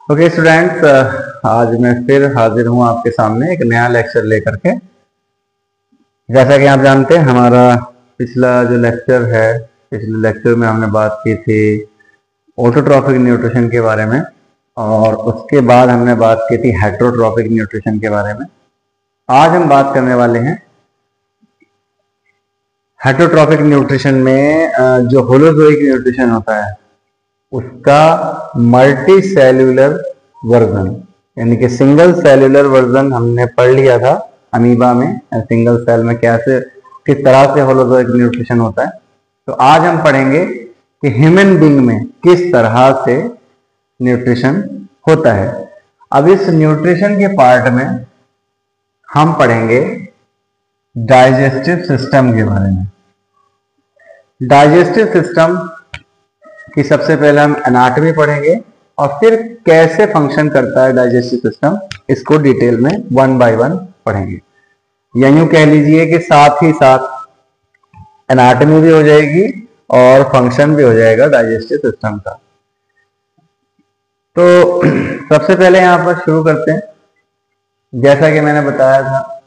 Okay students, आज मैं फिर हाजिर हूँ आपके सामने एक नया लेक्चर लेकर के। जैसा कि आप जानते हैं, हमारा पिछला जो लेक्चर है, पिछले लेक्चर में हमने बात की थी ऑटोट्रॉफिक न्यूट्रिशन के बारे में, और उसके बाद हमने बात की थी हेटरोट्रॉफिक न्यूट्रिशन के बारे में। आज हम बात करने वाले हैं हेटरोट्रॉफिक न्यूट्रिशन में जो होलोजोइक न्यूट्रिशन होता है उसका मल्टी सेल्यूलर वर्जन, यानी कि सिंगल सेल्यूलर वर्जन हमने पढ़ लिया था अमीबा में। सिंगल सेल में कैसे किस तरह से होलोजोइक न्यूट्रिशन होता है। तो आज हम पढ़ेंगे कि ह्यूमन बीइंग में किस तरह से न्यूट्रिशन होता है। अब इस न्यूट्रिशन के पार्ट में हम पढ़ेंगे डाइजेस्टिव सिस्टम के बारे में। डाइजेस्टिव सिस्टम कि सबसे पहले हम एनाटॉमी पढ़ेंगे और फिर कैसे फंक्शन करता है डाइजेस्टिव सिस्टम, इसको डिटेल में वन बाय वन पढ़ेंगे। या यूं कह लीजिए कि साथ ही साथ एनाटॉमी भी हो जाएगी और फंक्शन भी हो जाएगा डाइजेस्टिव सिस्टम का। तो सबसे पहले यहां पर शुरू करते हैं। जैसा कि मैंने बताया था,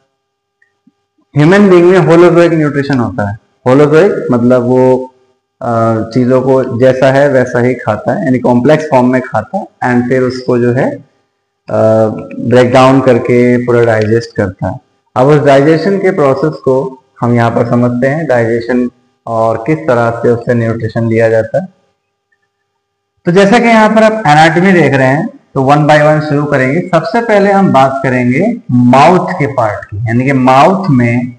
ह्यूमन बीइंग में होलोजोइक न्यूट्रिशन होता है। होलोजोइक मतलब वो चीजों को जैसा है वैसा ही खाता है, यानी कॉम्प्लेक्स फॉर्म में खाता है एंड फिर उसको जो है ब्रेक डाउन करके पूरा डाइजेस्ट करता है। अब उस डाइजेशन के प्रोसेस को हम यहाँ पर समझते हैं, डाइजेशन और किस तरह से उससे न्यूट्रिशन लिया जाता है। तो जैसा कि यहाँ पर आप एनाटॉमी देख रहे हैं, तो वन बाय वन शुरू करेंगे। सबसे पहले हम बात करेंगे माउथ के पार्ट की, यानी कि माउथ में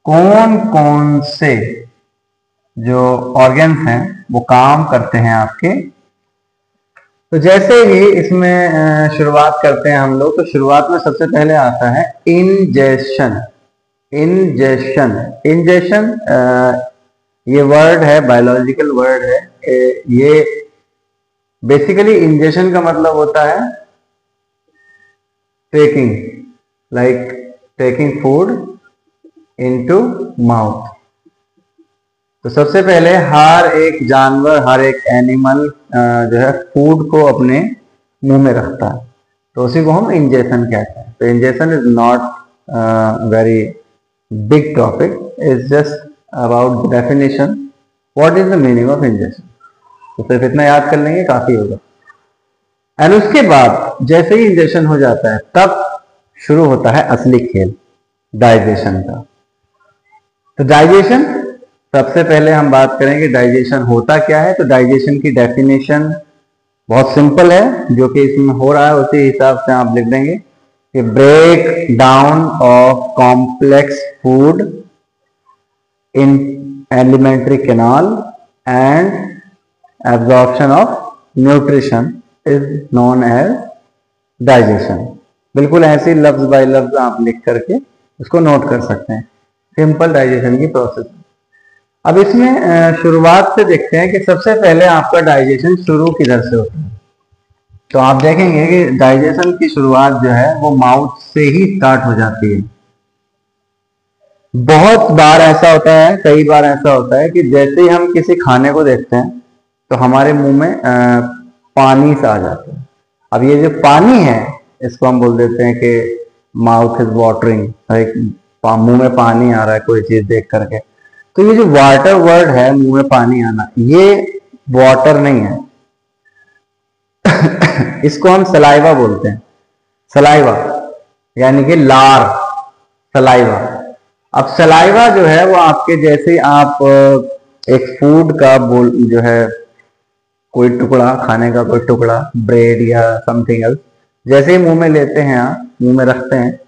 कौन कौन से जो ऑर्गन्स हैं वो काम करते हैं आपके। तो जैसे ही इसमें शुरुआत करते हैं हम लोग, तो शुरुआत में सबसे पहले आता है इंजेशन। इंजेशन ये वर्ड है, बायोलॉजिकल वर्ड है। ये बेसिकली इंजेशन का मतलब होता है taking, like taking food into mouth. तो सबसे पहले हर एक जानवर, हर एक एनिमल जो है फूड को अपने मुंह में रखता है, तो उसी को हम इंजेशन कहते हैं। तो ingestion is not very big topic, is just about definition, what is the meaning of ingestion. तो सिर्फ इतना याद कर लेंगे काफी होगा। एंड उसके बाद जैसे ही इंजेशन हो जाता है तब शुरू होता है असली खेल डाइजेशन का। तो डाइजेशन, सबसे पहले हम बात करेंगे डाइजेशन होता क्या है। तो डाइजेशन की डेफिनेशन बहुत सिंपल है, जो कि इसमें हो रहा है उसी हिसाब से आप लिख देंगे कि break down of complex food in alimentary canal and absorption of nutrition is known as digestion. बिल्कुल ऐसे लफ्ज बाय लफ्ज आप लिख करके उसको नोट कर सकते हैं। सिंपल डाइजेशन की प्रोसेस। अब इसमें शुरुआत से देखते हैं कि सबसे पहले आपका डाइजेशन शुरू किधर से होता है। तो आप देखेंगे कि डाइजेशन की शुरुआत जो है वो माउथ से ही स्टार्ट हो जाती है। बहुत बार ऐसा होता है, कई बार ऐसा होता है कि जैसे ही हम किसी खाने को देखते हैं तो हमारे मुंह में पानी सा आ जाता है। अब ये जो पानी है इसको हम बोल देते हैं कि माउथ इज वाटरिंग, मुंह में पानी आ रहा है कोई चीज देख करके। तो ये जो वाटर वर्ड है, मुंह में पानी आना, ये वाटर नहीं है। इसको हम सलाइवा बोलते हैं। सलाइवा यानी कि लार, सलाइवा। अब सलाइवा जो है वो आपके जैसे आप एक फूड का बोल जो है कोई टुकड़ा, खाने का कोई टुकड़ा, ब्रेड या समथिंग एल्स, जैसे ही मुंह में लेते हैं आप, मुंह में रखते हैं,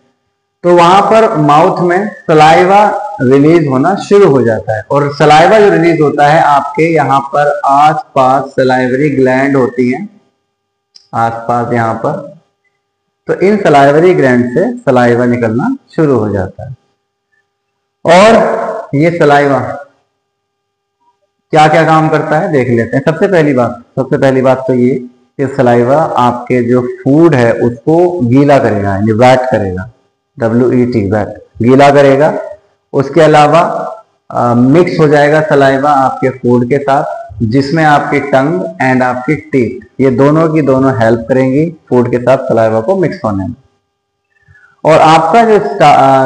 तो वहां पर माउथ में सलाइवा रिलीज होना शुरू हो जाता है। और सलाइवा जो रिलीज होता है, आपके यहाँ पर आसपास सलाइवरी ग्लैंड होती हैं आसपास यहाँ पर, तो इन सलाइवरी ग्लैंड से सलाइवा निकलना शुरू हो जाता है। और ये सलाइवा क्या क्या काम करता है देख लेते हैं। सबसे पहली बात तो ये कि सलाइवा आपके जो फूड है उसको गीला करेगा, यानी वेट करेगा, WET वेट, गीला करेगा। उसके अलावा मिक्स हो जाएगा सलाइवा आपके फूड के साथ जिसमें आपकी टंग एंड आपकी टीथ, ये दोनों की दोनों हेल्प करेंगी फूड के साथ सलाइवा को मिक्स होने में। और आपका जो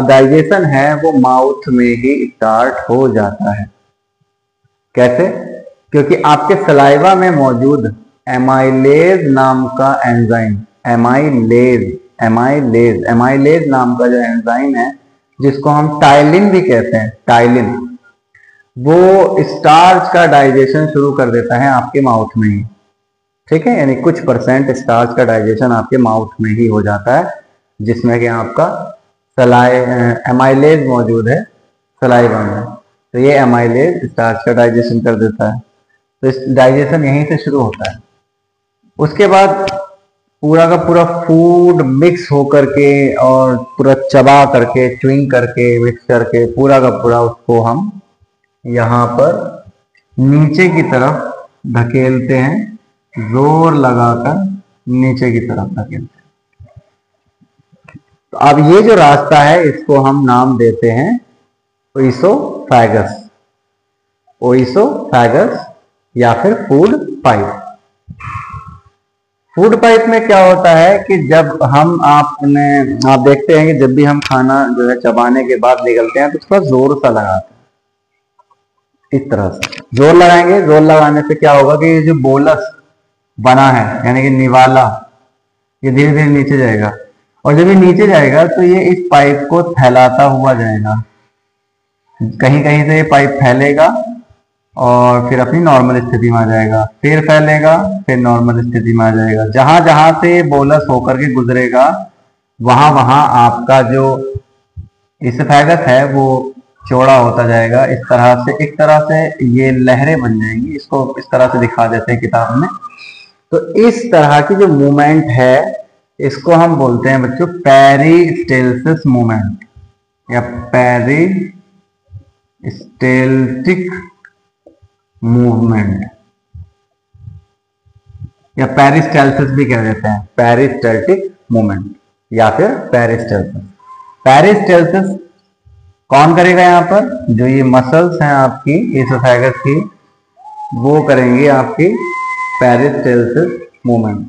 डाइजेशन है वो माउथ में ही स्टार्ट हो जाता है। कैसे? क्योंकि आपके सलाइवा में मौजूद एमाइलेज नाम का एंजाइम, एमाइलेज नाम का जो एंजाइम है, जिसको हम टाइलिन भी कहते हैं, टाइलिन, वो स्टार्च का डाइजेशन शुरू कर देता है आपके माउथ में ही। ठीक है, यानी कुछ परसेंट स्टार्च का डाइजेशन आपके माउथ में ही हो जाता है, जिसमें कि आपका एमाइलेज मौजूद है सलाइवा में। तो ये एमाइलेज स्टार्च का डाइजेशन कर देता है। तो इस डाइजेशन यहीं से शुरू होता है। उसके बाद पूरा का पूरा फूड मिक्स होकर के और पूरा चबा करके, च्युइंग करके, मिक्स करके पूरा का पूरा उसको हम यहाँ पर नीचे की तरफ धकेलते हैं, जोर लगाकर नीचे की तरफ धकेलते हैं। तो अब ये जो रास्ता है इसको हम नाम देते हैं ओइसोफेगस, ओइसोफेगस या फिर फूड पाइप। फूड पाइप में क्या होता है कि जब आप देखते हैं कि जब भी हम खाना जो है चबाने के बाद निकलते हैं तो थोड़ा जोर सा लगाते हैं, इस तरह से जोर लगाएंगे। जोर लगाने से क्या होगा कि ये जो बोलस बना है यानी कि निवाला, ये धीरे धीरे नीचे जाएगा, और जब ये नीचे जाएगा तो ये इस पाइप को फैलाता हुआ जाएगा। कहीं कहीं से ये पाइप फैलेगा और फिर अपनी नॉर्मल स्थिति में आ जाएगा, फिर फैलेगा, फिर नॉर्मल स्थिति में आ जाएगा। जहां जहां से बोलस होकर के गुजरेगा वहां वहां आपका जो इसोफेगस है वो चौड़ा होता जाएगा। इस तरह से, एक तरह से ये लहरें बन जाएंगी। इसको इस तरह से दिखा देते हैं किताब में। तो इस तरह की जो मूवमेंट है इसको हम बोलते हैं बच्चों पेरिस्टेल्सिस मूवमेंट या पेरिस्टेल्टिक मूवमेंट, या पेरिस्टेल्सिस भी कह देते हैं, पेरिस्टेल्टिक मूवमेंट या फिर पेरिस्टेल्सिस। पेरिस्टेल्सिस कौन करेगा? यहाँ पर जो ये मसल्स हैं आपकी इसोफेगस की, वो करेंगी आपकी पेरिस्टेल्सिस मूवमेंट।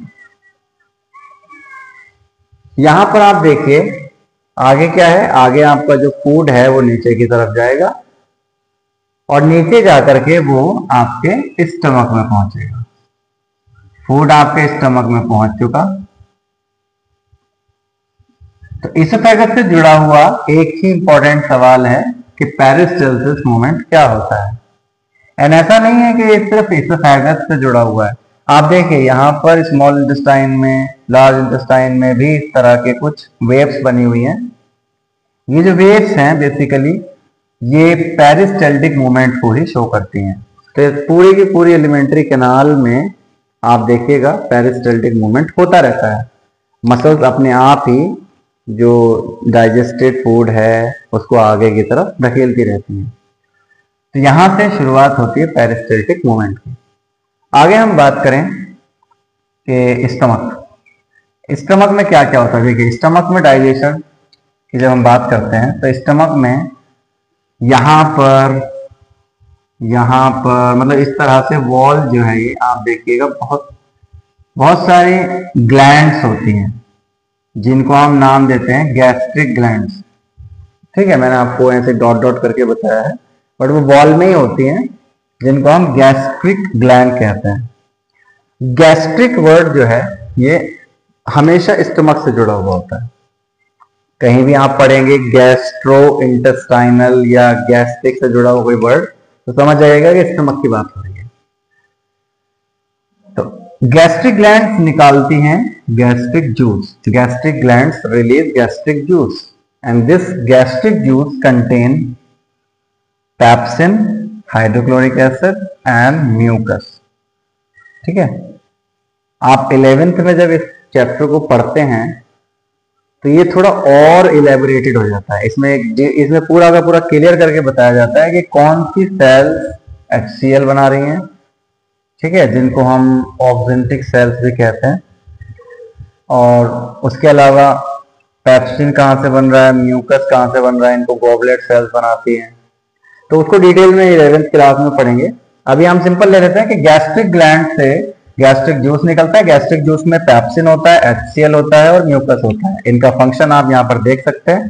यहां पर आप देखिए आगे क्या है, आगे आपका जो फूड है वो नीचे की तरफ जाएगा और नीचे जाकर के वो आपके स्टमक में पहुंचेगा। फूड आपके स्टमक में पहुंच चुका। तो इसोफेगस से जुड़ा हुआ एक ही इंपॉर्टेंट सवाल है कि पेरिस्टेल्सिस मूवमेंट क्या होता है। एंड ऐसा नहीं है कि ये सिर्फ इसोफेगस से जुड़ा हुआ है। आप देखिए यहाँ पर स्मॉल इंटेस्टाइन में, लार्ज इंटेस्टाइन में भी इस तरह के कुछ वेव्स बनी हुई हैं। ये जो वेव्स हैं बेसिकली ये पेरिस्टेल्टिक मूवमेंट को ही शो करती हैं। तो पूरी की पूरी एलिमेंट्री कैनाल में आप देखिएगा पेरिस्टेल्टिक मूवमेंट होता रहता है। मसल्स अपने आप ही जो डाइजेस्टेड फूड है उसको आगे की तरफ धकेलती रहती हैं। तो यहां से शुरुआत होती है पेरिस्टेल्टिक मूवमेंट की। आगे हम बात करें कि स्टमक में क्या क्या होता है। देखिए स्टमक में डाइजेशन की जब हम बात करते हैं तो स्टमक में यहाँ पर मतलब इस तरह से वॉल जो है ये आप देखिएगा बहुत सारी ग्लैंड्स होती हैं जिनको हम नाम देते हैं गैस्ट्रिक ग्लैंड्स। ठीक है, मैंने आपको ऐसे डॉट डॉट करके बताया है, बट वो वॉल में ही होती हैं जिनको हम गैस्ट्रिक ग्लैंड कहते हैं। गैस्ट्रिक वर्ड जो है ये हमेशा स्टमक से जुड़ा हुआ होता है। कहीं भी आप पढ़ेंगे गैस्ट्रो इंटेस्टाइनल या गैस्ट्रिक से जुड़ा हुआ कोई वर्ड तो समझ जाएगा कि स्टमक की बात हो रही है। तो गैस्ट्रिक ग्लैंड्स निकालती हैं gastric juice. Gastric glands release gastric juice and this gastric juice contain pepsin, hydrochloric acid and mucus. ठीक है, आप 11th में जब इस चैप्टर को पढ़ते हैं तो ये थोड़ा और इलेबोरेटेड हो जाता है। इसमें पूरा का पूरा क्लियर करके बताया जाता है कि कौन सी सेल्स HCl बना रही हैं, ठीक है, जिनको हम ऑक्जेंटिक सेल्स भी कहते हैं। और उसके अलावा पेप्सिन कहाँ से बन रहा है, म्यूकस कहाँ से बन रहा है, इनको गॉबलेट सेल्स बनाती हैं। तो उसको डिटेल में 11th क्लास में पढ़ेंगे। अभी हम सिंपल ले लेते हैं कि गैस्ट्रिक ग्लैंड से गैस्ट्रिक जूस निकलता है। गैस्ट्रिक जूस में पेप्सिन होता है, HCl होता है और म्यूकस होता है। इनका फंक्शन आप यहाँ पर देख सकते हैं।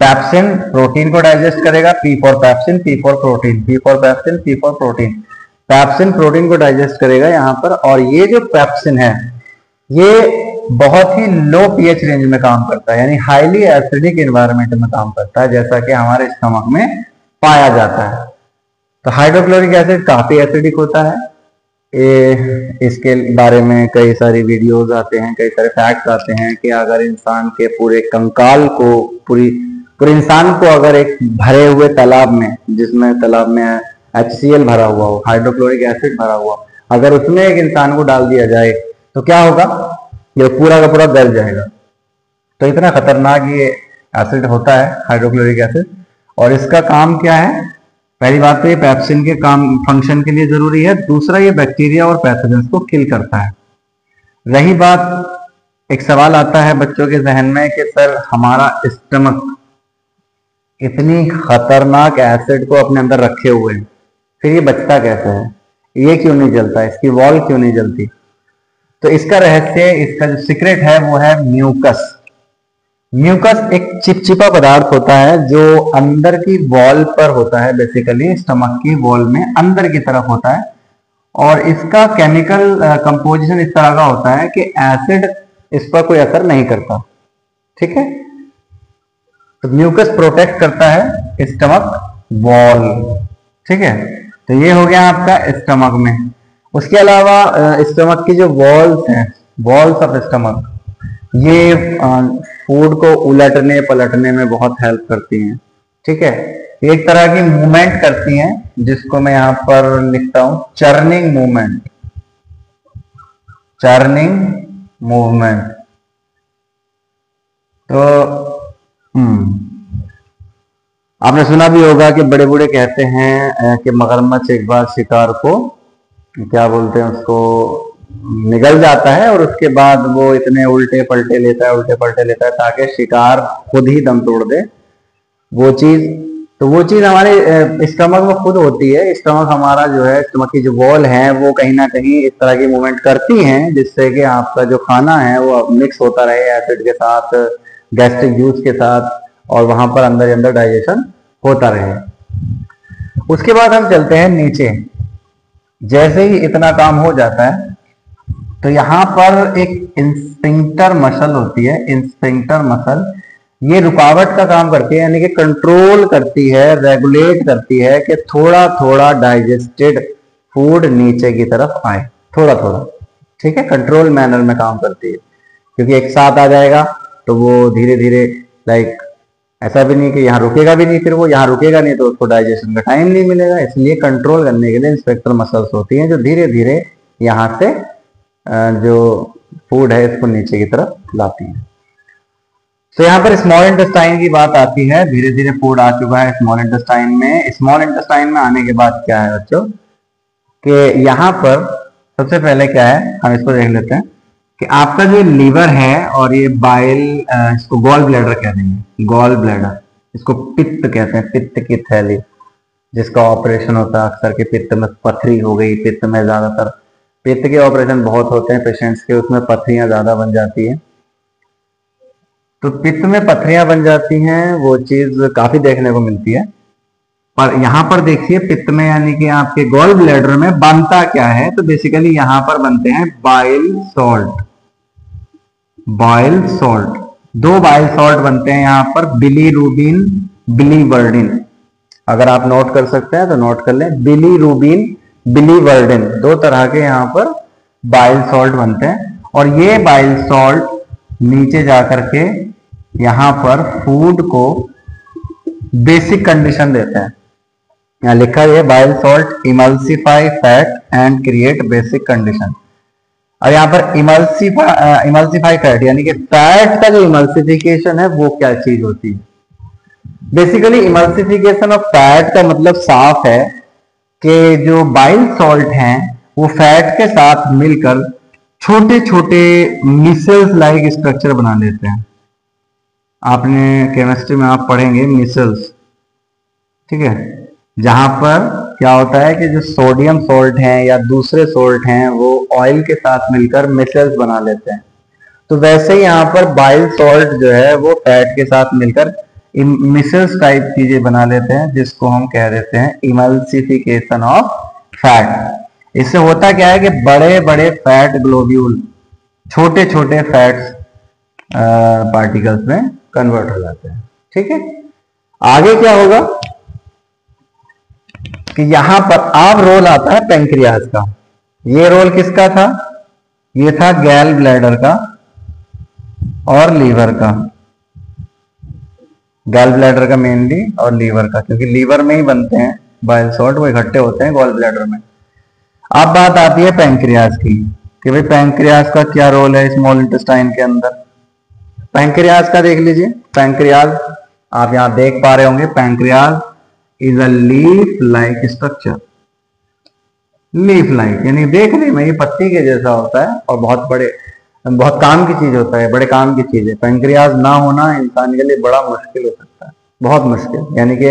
पेप्सिन प्रोटीन को डाइजेस्ट करेगा, P for pepsin, P for protein, P for pepsin, P for protein. Pepsin protein को डाइजेस्ट करेगा यहाँ पर, और ये जो पेप्सिन है ये बहुत ही लो पीएच रेंज में काम करता है, यानी हाईली एसिडिक एनवायरनमेंट में काम करता है, जैसा कि हमारे स्टमक में पाया जाता है। तो हाइड्रोक्लोरिक एसिड काफी एसिडिक होता है। इसके बारे में कई सारी वीडियोस आते हैं, कई सारे फैक्ट्स आते हैं कि अगर इंसान के पूरे कंकाल को, पूरे इंसान को अगर एक भरे हुए तालाब में, जिसमें तालाब में HCl भरा हुआ हो, हाइड्रोक्लोरिक एसिड भरा हुआ, अगर उसमें एक इंसान को डाल दिया जाए तो क्या होगा, ये पूरा का पूरा गल जाएगा। तो इतना खतरनाक ये एसिड होता है हाइड्रोक्लोरिक एसिड। और इसका काम क्या है? पहली बात तो ये पेप्सिन के काम फंक्शन के लिए जरूरी है। दूसरा, ये बैक्टीरिया और पैथोजेंस को किल करता है। रही बात, एक सवाल आता है बच्चों के जहन में कि सर हमारा स्टमक इतनी खतरनाक एसिड को अपने अंदर रखे हुए है, फिर ये बचता कैसे है? ये क्यों नहीं जलता? इसकी वॉल क्यों नहीं जलती? तो इसका रहस्य, इसका जो सीक्रेट है वो है म्यूकस। म्यूकस एक चिपचिपा पदार्थ होता है जो अंदर की वॉल पर होता है, बेसिकली स्टमक की वॉल में अंदर की तरफ होता है, और इसका केमिकल कंपोजिशन इस तरह का होता है कि एसिड इस पर कोई असर नहीं करता। ठीक है, तो म्यूकस प्रोटेक्ट करता है स्टमक वॉल। ठीक है, तो ये हो गया आपका स्टमक में। उसके अलावा स्टमक की जो वॉल्स हैं, वॉल्स ऑफ स्टमक, ये फूड को उलटने पलटने में बहुत हेल्प करती हैं। ठीक है, एक तरह की मूवमेंट करती हैं, जिसको मैं यहां पर लिखता हूं चर्निंग मूवमेंट। Churning movement. तो आपने सुना भी होगा कि बड़े बूढ़े कहते हैं कि मगरमच्छ एक बार शिकार को, क्या बोलते हैं उसको, निगल जाता है, और उसके बाद वो इतने उल्टे पलटे लेता है ताकि शिकार खुद ही दम तोड़ दे। वो चीज हमारे स्टमक में खुद होती है। स्टमक हमारा जो है, स्टमक की जो वॉल है वो कहीं ना कहीं इस तरह की मूवमेंट करती हैं, जिससे कि आपका जो खाना है वो मिक्स होता रहे एसिड के साथ, गैस्ट्रिक जूस के साथ, और वहां पर अंदर डाइजेशन होता रहे। उसके बाद हम चलते हैं नीचे। जैसे ही इतना काम हो जाता है तो यहाँ पर एक इंस्फिंक्टर मसल होती है। इंस्फिंक्टर मसल ये रुकावट का काम करती है, यानी कि कंट्रोल करती है, रेगुलेट करती है कि थोड़ा थोड़ा डाइजेस्टेड फूड नीचे की तरफ आए, थोड़ा थोड़ा। ठीक है, कंट्रोल मैनर में काम करती है, क्योंकि एक साथ आ जाएगा तो वो धीरे धीरे, लाइक ऐसा भी नहीं कि यहाँ रुकेगा भी नहीं, फिर वो यहाँ रुकेगा नहीं तो उसको डाइजेशन का टाइम नहीं मिलेगा। इसलिए कंट्रोल करने के लिए इंस्पेक्टर मसल्स होती हैं, जो धीरे धीरे यहाँ से जो फूड है इसको नीचे की तरफ लाती हैं। तो यहाँ पर स्मॉल इंटेस्टाइन की बात आती है। धीरे धीरे फूड आ चुका है स्मॉल इंटेस्टाइन में। स्मॉल इंटेस्टाइन में आने के बाद क्या है बच्चों, कि यहाँ पर सबसे पहले क्या है, हम इसको देख लेते हैं कि आपका जो लीवर है और ये बाइल, इसको गॉल ब्लैडर कह देंगे, गॉल ब्लैडर, इसको पित्त कहते हैं, पित्त की थैली, जिसका ऑपरेशन होता है अक्सर के पित्त में पथरी हो गई। पित्त में ज्यादातर पित्त के ऑपरेशन बहुत होते हैं पेशेंट्स के, उसमें पथरियां ज्यादा बन जाती हैं। तो पित्त में पथरियां बन जाती हैं, वो चीज काफी देखने को मिलती है। पर यहाँ पर देखिए पित्त में, यानी कि आपके गॉल ब्लैडर में बनता क्या है, तो बेसिकली यहाँ पर बनते हैं बाइल सॉल्ट। बाइल सॉल्ट, दो बाइल सॉल्ट बनते हैं यहाँ पर, बिलीरुबिन, बिलीवर्डिन। अगर आप नोट कर सकते हैं तो नोट कर लें, बिलीरुबिन, बिलीवर्डिन, दो तरह के यहाँ पर बाइल सॉल्ट बनते हैं। और ये बाइल सॉल्ट नीचे जाकर के यहाँ पर फूड को बेसिक कंडीशन देते हैं। यहाँ लिखा है bile salt emulsify fat and create basic condition. और यहाँ पर इमल्सिफाई फैट, यानी कि फैट का जो इमल्सिफिकेशन है वो क्या चीज होती है। बेसिकली इमल्सिफिकेशन ऑफ फैट का मतलब साफ है कि जो बाइल सॉल्ट हैं वो फैट के साथ मिलकर छोटे छोटे मिसल्स लाइक स्ट्रक्चर बना लेते हैं। आपने केमिस्ट्री में आप पढ़ेंगे मिसल्स, ठीक है, जहां पर क्या होता है कि जो सोडियम सोल्ट हैं या दूसरे सोल्ट हैं वो ऑयल के साथ मिलकर मिसल्स बना लेते हैं। तो वैसे ही यहाँ पर बाइल सॉल्ट जो है वो फैट के साथ मिलकर मिसल्स टाइप चीजें बना लेते हैं, जिसको हम कह देते हैं इमल्सिफिकेशन ऑफ फैट। इससे होता क्या है कि बड़े बड़े फैट ग्लोब्यूल छोटे छोटे फैट्स पार्टिकल्स में कन्वर्ट हो जाते हैं। ठीक है, आगे क्या होगा कि यहां पर अब रोल आता है पेंक्रियाज का। ये रोल किसका था? ये था गैल ब्लैडर का और लीवर का। गैल ब्लैडर का मेनली और लीवर का, क्योंकि लीवर में ही बनते हैं बाइल सॉल्ट, वो इकट्ठे होते हैं गॉल ब्लैडर में। अब बात आती है पेंक्रियाज की कि भाई पेंक्रियाज का क्या रोल है स्मॉल इंटेस्टाइन के अंदर। पेंक्रियाज का देख लीजिए। पेंक्रियाज आप यहां देख पा रहे होंगे, pancreas is a leaf like structure. Leaf like यानी देखने में ये पत्ती के जैसा होता है और बहुत काम की चीज होता है, बड़े काम की चीज है। पेंक्रियाज ना होना इंसान के लिए बड़ा मुश्किल हो सकता है, बहुत मुश्किल। यानी कि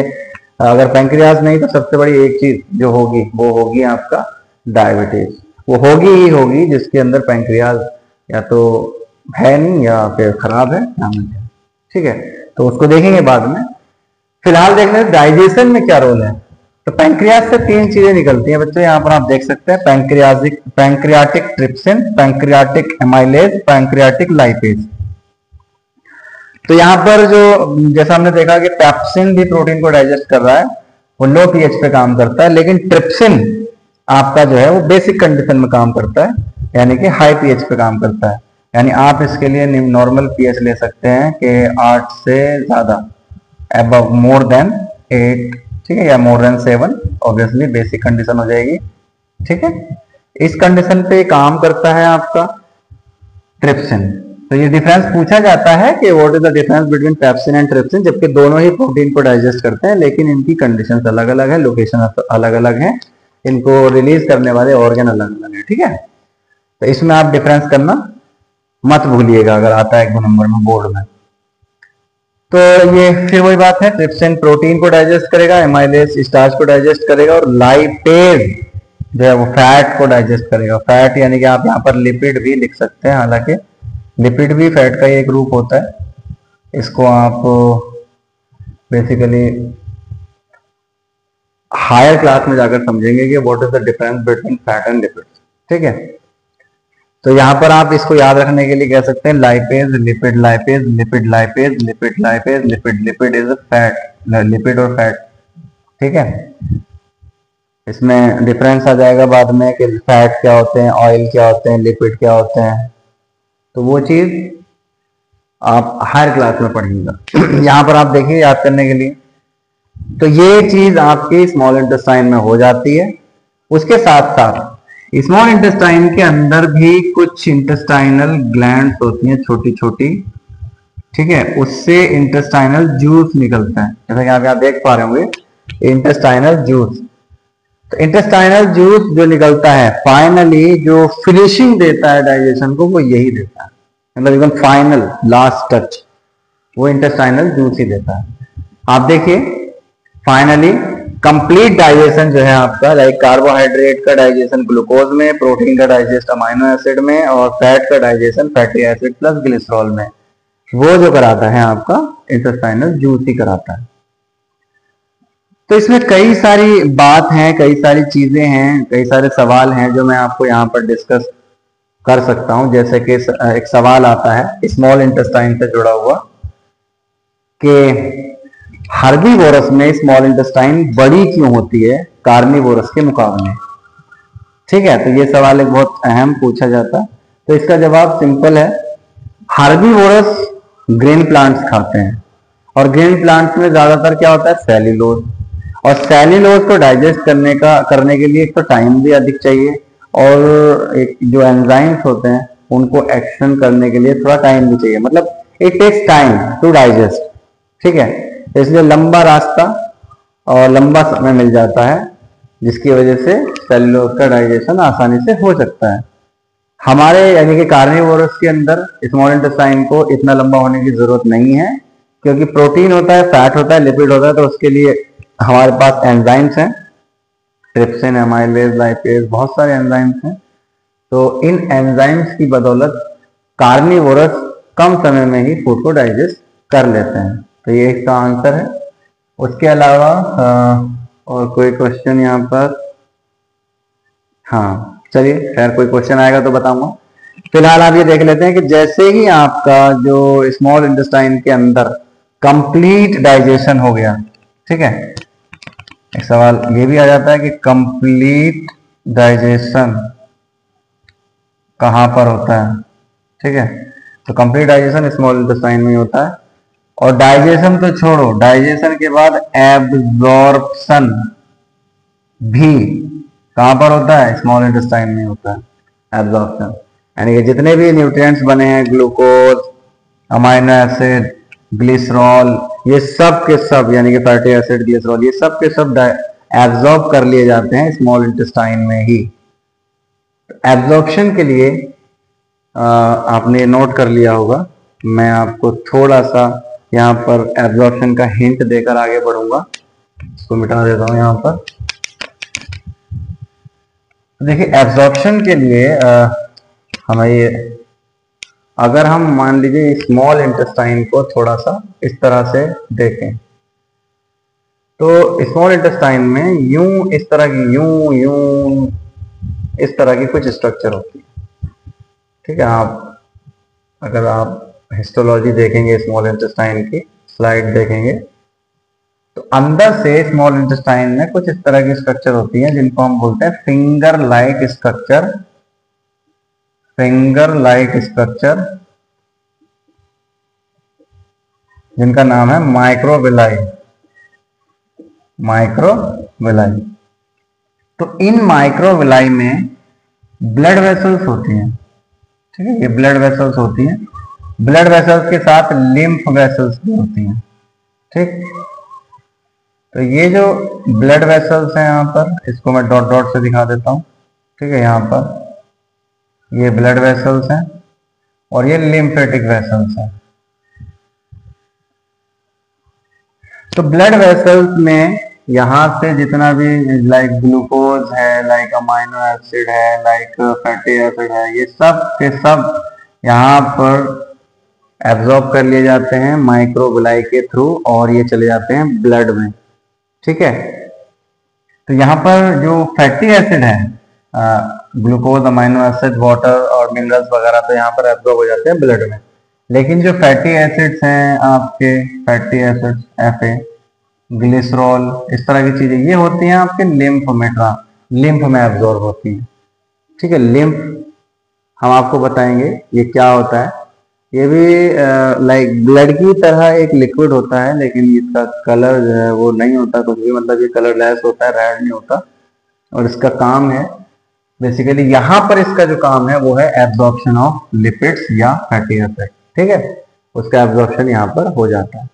अगर पेंक्रियाज नहीं तो सबसे बड़ी एक चीज जो होगी वो होगी आपका डायबिटीज। वो होगी ही होगी जिसके अंदर पेंक्रियाज या तो है नहीं या फिर खराब है। ठीक है, तो उसको देखेंगे बाद में। फिलहाल देख लें डाइजेशन में क्या रोल है। तो पैंक्रियाज से 3 चीजें निकलती हैं बच्चों, यहां पर आप देख सकते हैं। Pancreatic trypsin, pancreatic amylase, pancreatic lipase. तो यहां पर जो जैसा हमने देखा कि पेप्सिन भी प्रोटीन को डाइजेस्ट कर रहा है, वो लो पीएच पे काम करता है, लेकिन ट्रिप्सिन आपका जो है वो बेसिक कंडीशन में काम करता है, यानी कि हाई पीएच पे काम करता है। यानी आप इसके लिए नॉर्मल पीएच ले सकते हैं कि 8 से ज्यादा, अबव मोर देन 8, ठीक है, या more than 7 obviously basic condition हो जाएगी। ठीक है, इस कंडीशन पे काम करता है आपका ट्रिप्सिन। तो ये डिफरेंस पूछा जाता है कि what is the difference between pepsin and trypsin, जबकि दोनों ही प्रोटीन को डाइजेस्ट करते हैं, लेकिन इनकी कंडीशंस अलग अलग है, लोकेशन अलग अलग है, इनको रिलीज करने वाले ऑर्गन अलग अलग है। ठीक है, तो इसमें आप डिफरेंस करना मत भूलिएगा अगर आता है 1-2 नंबर में बोर्ड में। तो ये फिर वही बात है, ट्रिप्सिन प्रोटीन को डाइजेस्ट करेगा, एमाइलेज स्टार्च को डाइजेस्ट करेगा, और लाइपेज जो है वो फैट को डाइजेस्ट करेगा। फैट यानी कि आप यहाँ पर लिपिड भी लिख सकते हैं, हालांकि लिपिड भी फैट का ही एक रूप होता है। इसको आप बेसिकली हायर क्लास में जाकर समझेंगे कि what is the difference between fat and lipid. ठीक है, तो यहां पर आप इसको याद रखने के लिए कह सकते हैं lipase lipid, lipase lipid, lipase lipid, lipase lipid. Lipid is fat, lipid और फैट। ठीक है, इसमें डिफरेंस आ जाएगा बाद में कि फैट क्या होते हैं, ऑयल क्या होते हैं, लिपिड क्या होते हैं, तो वो चीज आप हायर क्लास में पढ़ेंगे। यहां पर आप देखिए याद करने के लिए, तो ये चीज आपकी स्मॉल इंटेस्टाइन में हो जाती है। उसके साथ साथ स्मॉल इंटेस्टाइन के अंदर भी कुछ इंटेस्टाइनल ग्लैंड्स होती हैं छोटी छोटी। ठीक है, उससे इंटेस्टाइनल जूस निकलता है, जैसा कि आप यहाँ देख पा रहे होंगे इंटेस्टाइनल जूस। तो इंटेस्टाइनल जूस जो निकलता है फाइनली जो फिनिशिंग देता है डाइजेशन को, वो यही देता है, मतलब एकदम फाइनल लास्ट टच वो इंटेस्टाइनल जूस ही देता है। आप देखिए फाइनली कंप्लीट डाइजेशन जो है आपका, लाइक कार्बोहाइड्रेट का डाइजेशन ग्लूकोज में, प्रोटीन का डाइजेस्ट अमाइनो एसिड में, और फैट का digestion fatty acid plus glycerol में, वो जो कराता है आपका इंटेस्टाइनल जूस ही कराता है। तो इसमें कई सारी बात है, कई सारी चीजें हैं, कई सारे सवाल हैं जो मैं आपको यहाँ पर डिस्कस कर सकता हूं। जैसे कि एक सवाल आता है स्मॉल इंटेस्टाइन से जुड़ा हुआ कि हर्बीवोरस में स्मॉल इंटेस्टाइन बड़ी क्यों होती है कार्निवोरस के मुकाबले। ठीक है, तो ये सवाल एक बहुत अहम पूछा जाता है। तो इसका जवाब सिंपल है, हर्बीवोरस ग्रीन प्लांट्स खाते हैं, और ग्रीन प्लांट्स में ज्यादातर क्या होता है सेल्यूलोज, और सेल्यूलोज को डाइजेस्ट करने के लिए एक तो टाइम भी अधिक चाहिए, और एक जो एंजाइम्स होते हैं उनको एक्शन करने के लिए थोड़ा टाइम भी चाहिए, मतलब it takes time to digest. ठीक है, तो इसलिए लंबा रास्ता और लंबा समय मिल जाता है, जिसकी वजह से सेल्यूलोज का डाइजेशन आसानी से हो सकता है। हमारे यानी कि कार्निवोरस के अंदर स्मॉल इंटेस्टाइन को इतना लंबा होने की जरूरत नहीं है, क्योंकि प्रोटीन होता है, फैट होता है, लिपिड होता है, तो उसके लिए हमारे पास एंजाइम्स हैं ट्रिप्सिन, एमाइलेज, लाइपेज, बहुत सारे एंजाइम्स हैं। तो इन एंजाइम्स की बदौलत कार्निवोरस कम समय में ही फूड को डाइजेस्ट कर लेते हैं। तो ये इसका आंसर है। उसके अलावा और कोई क्वेश्चन यहाँ पर? हाँ चलिए, खैर कोई क्वेश्चन आएगा तो बताऊंगा। फिलहाल आप ये देख लेते हैं कि जैसे ही आपका जो स्मॉल इंटेस्टाइन के अंदर कंप्लीट डाइजेशन हो गया, ठीक है, एक सवाल ये भी आ जाता है कि कंप्लीट डाइजेशन कहां पर होता है, ठीक है। तो कंप्लीट डाइजेशन स्मॉल इंटेस्टाइन में होता है। और डाइजेशन तो छोड़ो, डाइजेशन के बाद एब्जॉर्प्शन भी कहां पर होता है? स्मॉल इंटेस्टाइन में होता है एब्जॉर्प्शन। यानी कि जितने भी न्यूट्रिएंट्स बने हैं, ग्लूकोज, अमाइनो एसिड, ग्लिसरॉल, ये सब के सब, यानी कि फैटी एसिड, ग्लिसरॉल, ये सब के सब एब्जॉर्ब कर लिए जाते हैं स्मॉल इंटेस्टाइन में ही। एब्जॉर्प्शन के लिए आपने नोट कर लिया होगा, मैं आपको थोड़ा सा यहाँ पर एब्जॉर्प्शन का हिंट देकर आगे बढ़ूंगा। इसको मिटा देता हूं यहाँ पर। देखिए एब्जॉर्प्शन के लिए हमें ये, अगर हम मान लीजिए स्मॉल इंटेस्टाइन को थोड़ा सा इस तरह से देखें, तो स्मॉल इंटेस्टाइन में यूं इस तरह की यूं इस तरह की कुछ स्ट्रक्चर होती है, ठीक है। अगर आप हिस्टोलॉजी देखेंगे स्मॉल इंटेस्टाइन की स्लाइड देखेंगे, तो अंदर से स्मॉल इंटेस्टाइन में कुछ इस तरह की स्ट्रक्चर होती है जिनको हम बोलते हैं finger like structure. Finger like structure जिनका नाम है माइक्रोविलाई। माइक्रोविलाई। तो इन माइक्रोविलाई में ब्लड वेसल्स होती हैं, ठीक है, ये ब्लड वेसल्स होती हैं। ब्लड वेसल्स के साथ लिम्फ वेसल्स भी होती हैं, ठीक। तो ये जो ब्लड वेसल्स हैं यहाँ पर, इसको मैं डॉट डॉट से दिखा देता हूँ, ठीक है। यहाँ पर ये ब्लड वेसल्स हैं और ये लिम्फेटिक वेसल्स हैं। तो ब्लड वेसल्स में यहां से जितना भी लाइक ग्लूकोज है, लाइक अमाइनो एसिड है, लाइक फैटी एसिड है, ये सब के सब यहाँ पर एब्जॉर्ब कर लिए जाते हैं माइक्रोविलाई के थ्रू और ये चले जाते हैं ब्लड में, ठीक है। तो यहाँ पर जो फैटी एसिड है, ग्लूकोज, अमाइनो एसिड, वाटर और मिनरल्स वगैरह, तो यहाँ पर एब्जॉर्ब हो जाते हैं ब्लड में। लेकिन जो फैटी एसिड्स हैं आपके, फैटी एसिड्स Fa, ग्लिसरॉल, इस तरह की चीजें, ये होती हैं आपके लिम्फ में, लिम्फ में एब्जॉर्ब होती हैं, ठीक है। लिम्फ हम आपको बताएंगे ये क्या होता है। ये भी लाइक ब्लड की तरह एक लिक्विड होता है, लेकिन इसका कलर जो है वो नहीं होता कुछ भी, मतलब ये कलरलेस होता है, रेड नहीं होता। और इसका काम है बेसिकली, यहाँ पर इसका जो काम है वो है एब्जॉर्प्शन ऑफ लिपिड्स या फैटी एसिड, ठीक है। उसका एब्जॉर्प्शन यहाँ पर हो जाता है।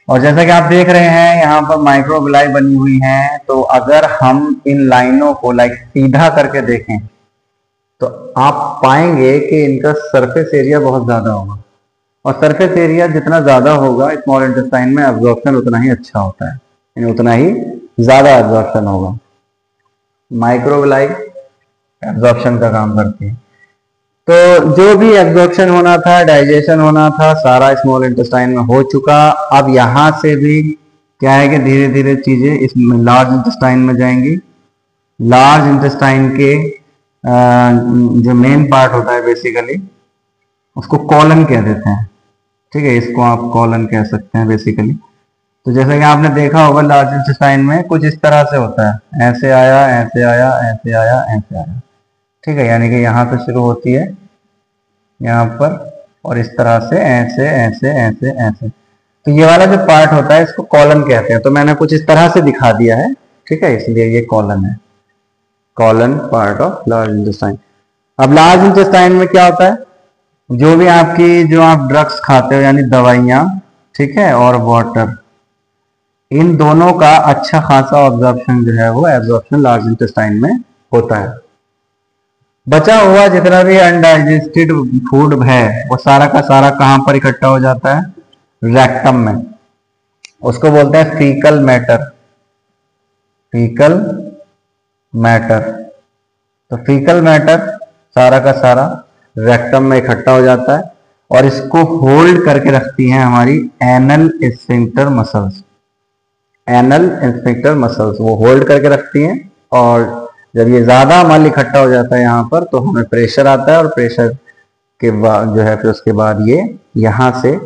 और जैसा कि आप देख रहे हैं यहाँ पर माइक्रोविलाई बनी हुई है, तो अगर हम इन लाइनों को लाइक सीधा करके देखें तो आप पाएंगे कि इनका सरफेस एरिया बहुत ज्यादा होगा, और सरफेस एरिया जितना ज्यादा होगा स्मॉल इंटेस्टाइन में एब्जॉर्प्शन उतना ही अच्छा होता है, यानी उतना ही ज्यादा एब्जॉर्प्शन होगा। माइक्रोविलाई एब्जॉर्प्शन का काम करती है। तो जो भी एब्जॉर्प्शन होना था, डाइजेशन होना था, सारा स्मॉल इंटेस्टाइन में हो चुका। अब यहां से भी क्या है कि धीरे धीरे चीजें इस लार्ज इंटेस्टाइन में जाएंगी। लार्ज इंटेस्टाइन के जो मेन पार्ट होता है बेसिकली, उसको कॉलन कह देते हैं, ठीक है। इसको आप कॉलन कह सकते हैं बेसिकली। तो जैसा कि आपने देखा होगा लार्ज इंटेस्टाइन में कुछ इस तरह से होता है, ऐसे आया, ऐसे आया, ऐसे आया, ऐसे आया, ठीक है। यानी कि यहाँ से शुरू होती है यहाँ पर, और इस तरह से ऐसे ऐसे ऐसे ऐसे। तो ये वाला जो पार्ट होता है इसको कॉलन कहते हैं। तो मैंने कुछ इस तरह से दिखा दिया है, ठीक है, इसलिए ये कॉलन है, colon part of large intestine. अब लार्ज इंटेस्टाइन में क्या होता है, जो भी आपकी, जो आप ड्रग्स खाते हो यानी दवाइयाँ, ठीक है, और वाटर, इन दोनों का अच्छा खासा ऑब्जॉर्प्शन जो है वो एब्जॉर्प्शन लार्ज इंटेस्टाइन में होता है। बचा हुआ जितना भी अनडाइजेस्टेड फूड है वो सारा का सारा कहां पर इकट्ठा हो जाता है? रेक्टम में। उसको बोलते हैं फीकल मैटर। Faecal matter. तो फीकल मैटर सारा का सारा रेक्टम में इकट्ठा हो जाता है और इसको होल्ड करके रखती हैं हमारी anal sphincter muscles. Anal sphincter muscles वो होल्ड करके रखती हैं, और जब ये ज्यादा मल इकट्ठा हो जाता है यहाँ पर तो हमें प्रेशर आता है, और प्रेशर के बाद जो है फिर उसके बाद ये यहाँ से,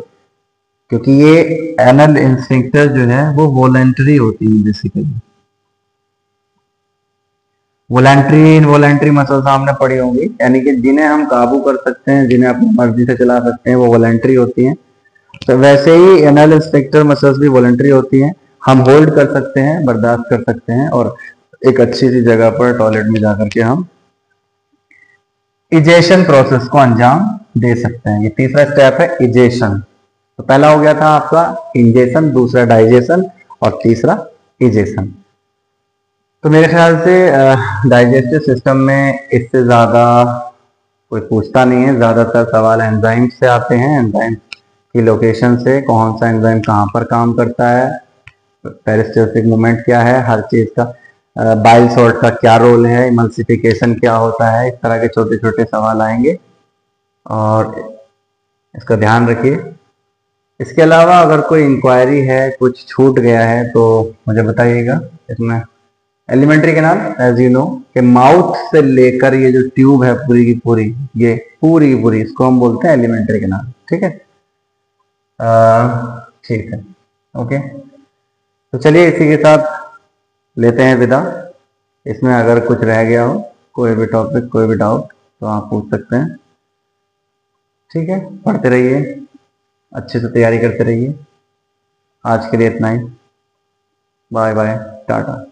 क्योंकि ये एनल स्फिंक्टर जो है वो वॉलेंटरी होती है बेसिकली। वॉलेंटरी इनवॉलेंटरी मसल्स हमने पढ़ी होंगी, यानी कि जिन्हें हम काबू कर सकते हैं, जिन्हें अपनी मर्जी से चला सकते हैं, वो वॉलेंटरी होती हैं। तो वैसे ही एनल स्फिंक्टर मसल्स भी वॉलेंटरी होती हैं, हम होल्ड कर सकते हैं, बर्दाश्त कर सकते हैं, और एक अच्छी सी जगह पर टॉयलेट में जाकर के हम इजेशन प्रोसेस को अंजाम दे सकते हैं। ये तीसरा स्टेप है इजेशन। तो पहला हो गया था आपका इंजेशन, दूसरा डाइजेशन, और तीसरा इजेशन। तो मेरे ख्याल से डाइजेस्टिव सिस्टम में इससे ज़्यादा कोई पूछता नहीं है। ज़्यादातर सवाल एंजाइम से आते हैं, एंजाइम की लोकेशन से, कौन सा एंजाइम कहाँ पर काम करता है, पेरिस्टोलिक मूवमेंट क्या है, हर चीज़ का, बाइल सॉल्ट का क्या रोल है, इमल्सिफिकेशन क्या होता है, इस तरह के छोटे छोटे सवाल आएंगे और इसका ध्यान रखिए। इसके अलावा अगर कोई इंक्वायरी है, कुछ छूट गया है तो मुझे बताइएगा। इसमें alimentary canal as you know कि माउथ से लेकर ये जो ट्यूब है पूरी की पूरी, ये पूरी की पूरी, इसको हम बोलते हैं एलिमेंट्री कैनाल। ठीक है, ठीक है, ओके। तो चलिए इसी के साथ लेते हैं विदा। इसमें अगर कुछ रह गया हो, कोई भी टॉपिक, कोई भी डाउट, तो आप पूछ सकते हैं। ठीक है, पढ़ते रहिए, अच्छे से तैयारी करते रहिए। आज के लिए इतना ही। Bye bye, Tata.